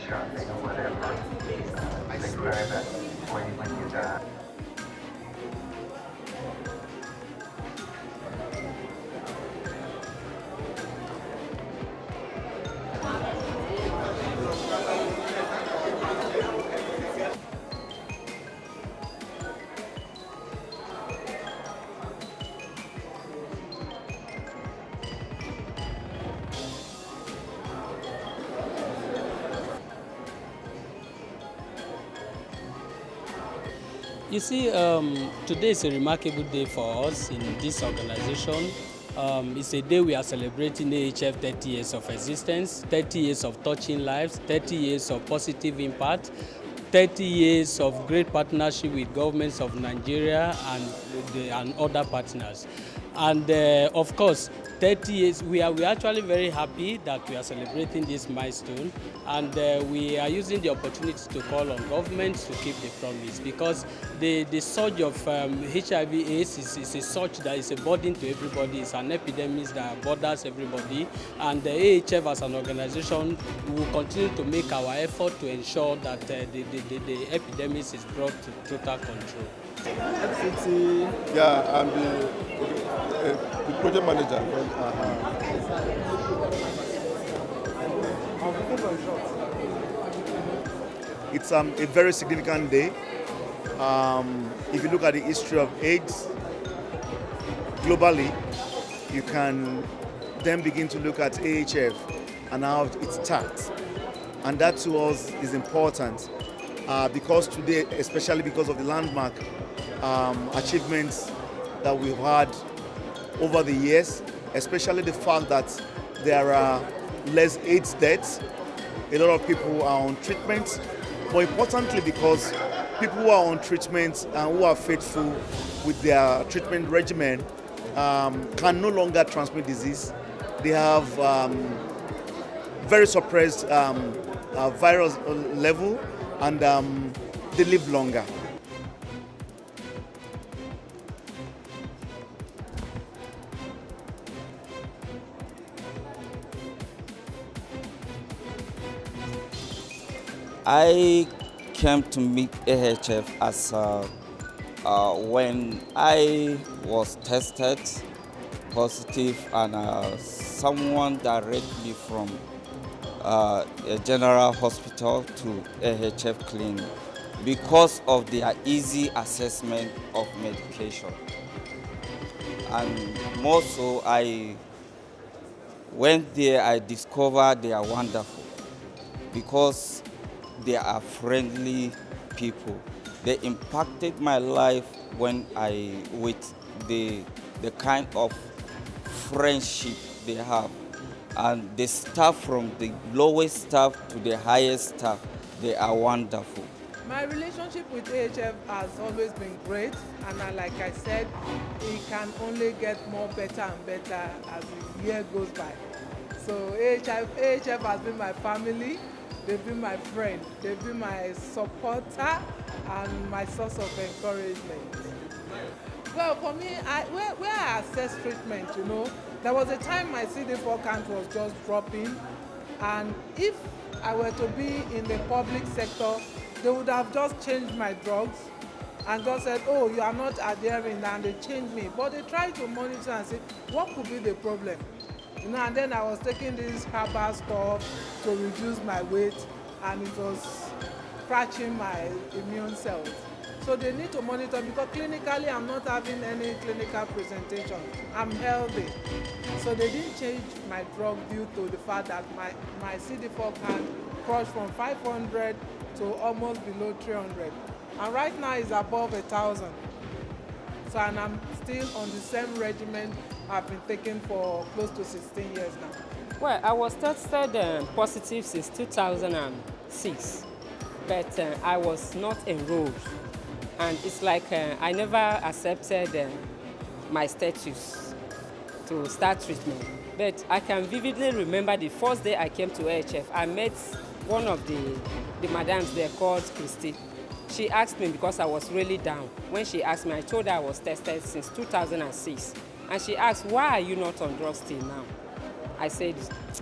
shopping or whatever, make sure that when you die. You see, today is a remarkable day for us in this organization. It's a day we are celebrating AHF 30 years of existence, 30 years of touching lives, 30 years of positive impact, 30 years of great partnership with governments of Nigeria and other partners. And of course, 30 years, we are actually very happy that we are celebrating this milestone, and we are using the opportunity to call on governments to keep the promise, because the surge of HIV/AIDS is a surge that is a burden to everybody. It's an epidemic that borders everybody, and the AHF as an organization will continue to make our effort to ensure that the epidemic is brought to total control. FCT, yeah, I'm the project manager. It's a very significant day. If you look at the history of AIDS globally, you can then begin to look at AHF and how it starts. And that to us is important because today, especially because of the landmark achievements that we've had over the years, especially the fact that there are less AIDS deaths, a lot of people are on treatment, but importantly because people who are on treatment and who are faithful with their treatment regimen can no longer transmit disease. They have very suppressed virus level, and they live longer. I came to meet AHF as when I was tested positive, and someone directly from a general hospital to AHF clinic because of their easy assessment of medication. And more so, I went there, I discovered they are wonderful because they are friendly people. They impacted my life with the kind of friendship they have. And the staff, from the lowest staff to the highest staff, they are wonderful. My relationship with AHF has always been great, and like I said, it can only get more better and better as the year goes by. So AHF has been my family. They've been my friend, they've been my supporter and my source of encouragement. Well, for me, where I assess treatment, there was a time my CD4 count was just dropping, and if I were to be in the public sector, they would have just changed my drugs and just said, oh, you are not adhering, and they changed me. But they tried to monitor and say, what could be the problem? And then I was taking this herbal stuff to reduce my weight, and it was scratching my immune cells. So they need to monitor, because clinically I'm not having any clinical presentation. I'm healthy. So they didn't change my drug due to the fact that my CD4 count crashed from 500 to almost below 300. And right now it's above 1,000. So, and I'm still on the same regimen I've been taking for close to 16 years now. Well, I was tested positive since 2006, but I was not enrolled. And it's like I never accepted my status to start treatment. But I can vividly remember the first day I came to AHF, I met one of the madams there called Christy. She asked me, because I was really down. When she asked me, I told her I was tested since 2006. And she asked, why are you not on drugs till now? I said,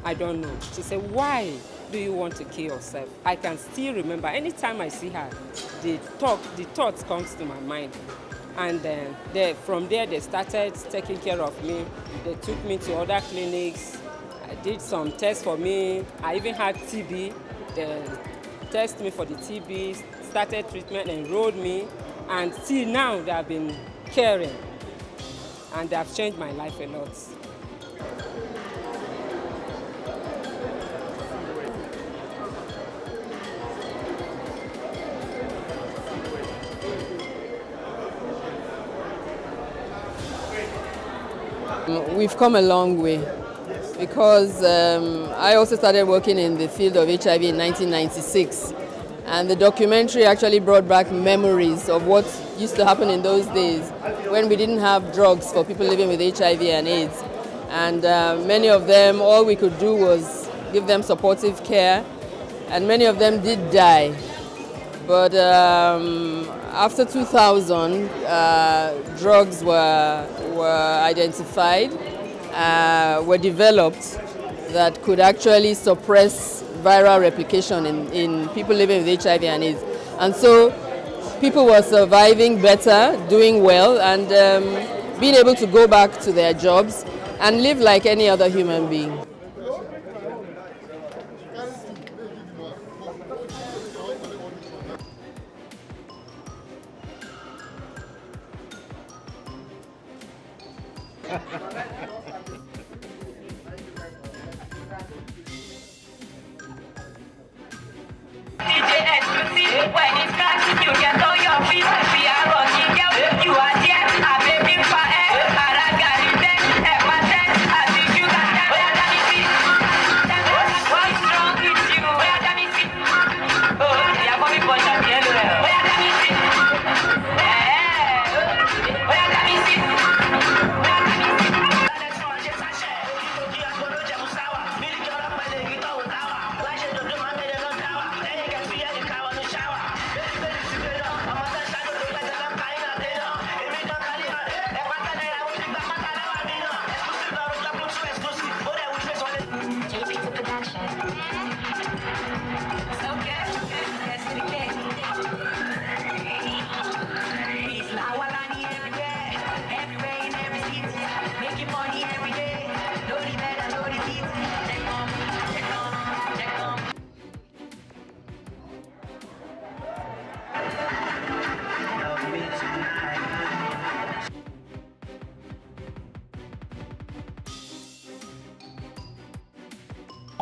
I don't know. She said, why? do you want to kill yourself? I can still remember, anytime I see her, the thoughts comes to my mind. And from there, they started taking care of me. They took me to other clinics. I did some tests for me. I even had TB. They tested me for the TB, started treatment, enrolled me. And till now, they have been caring. And they have changed my life a lot. We've come a long way because I also started working in the field of HIV in 1996, and the documentary actually brought back memories of what used to happen in those days when we didn't have drugs for people living with HIV and AIDS. And many of them, all we could do was give them supportive care, and many of them did die. But after 2000, drugs were identified, were developed that could actually suppress viral replication in people living with HIV and AIDS. And so people were surviving better, doing well, and being able to go back to their jobs and live like any other human being.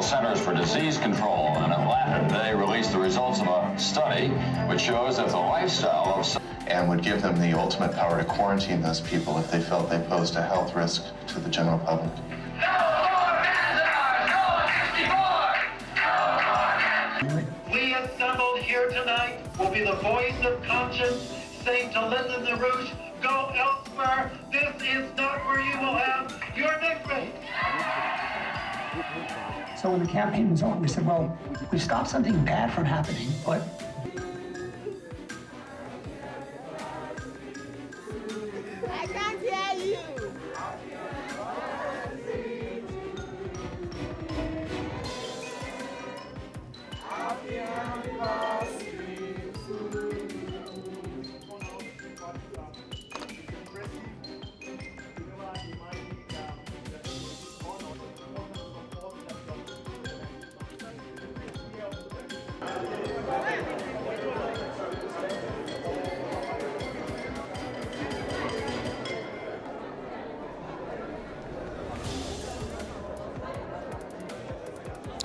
Centers for Disease Control in Atlanta today released the results of a study which shows that the lifestyle of and would give them the ultimate power to quarantine those people if they felt they posed a health risk to the general public. We assembled here tonight will be the voice of conscience, saying to Lyndon LaRouche, go elsewhere. This is not where you will have your next mate. So when the campaign was over, we said, well, we stopped something bad from happening, but I can't hear you.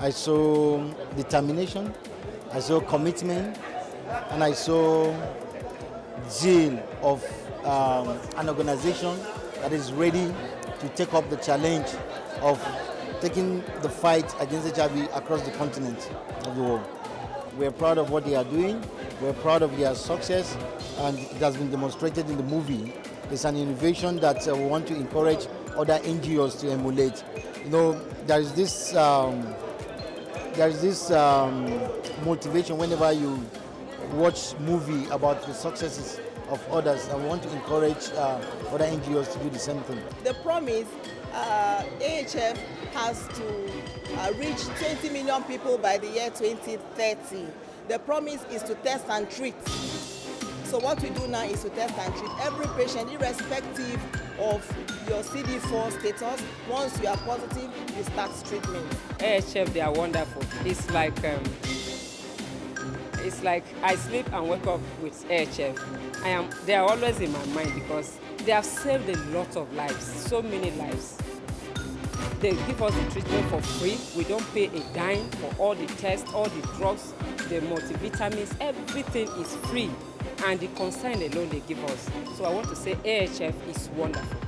I saw determination, I saw commitment, and I saw zeal of an organization that is ready to take up the challenge of taking the fight against HIV across the continent of the world. We're proud of what they are doing, we're proud of their success, and it has been demonstrated in the movie. It's an innovation that we want to encourage other NGOs to emulate. You know, there's this motivation whenever you watch movie about the successes of others, and we want to encourage other NGOs to do the same thing. The promise AHF has to reach 20 million people by the year 2030. The promise is to test and treat. So what we do now is to test and treat every patient, irrespective of your CD4 status. Once you are positive, you start treatment. AHF, they are wonderful. It's like I sleep and wake up with AHF. They are always in my mind because they have saved a lot of lives, so many lives. They give us the treatment for free. We don't pay a dime for all the tests, all the drugs, the multivitamins, everything is free. And the concern alone they give us. So I want to say AHF is wonderful.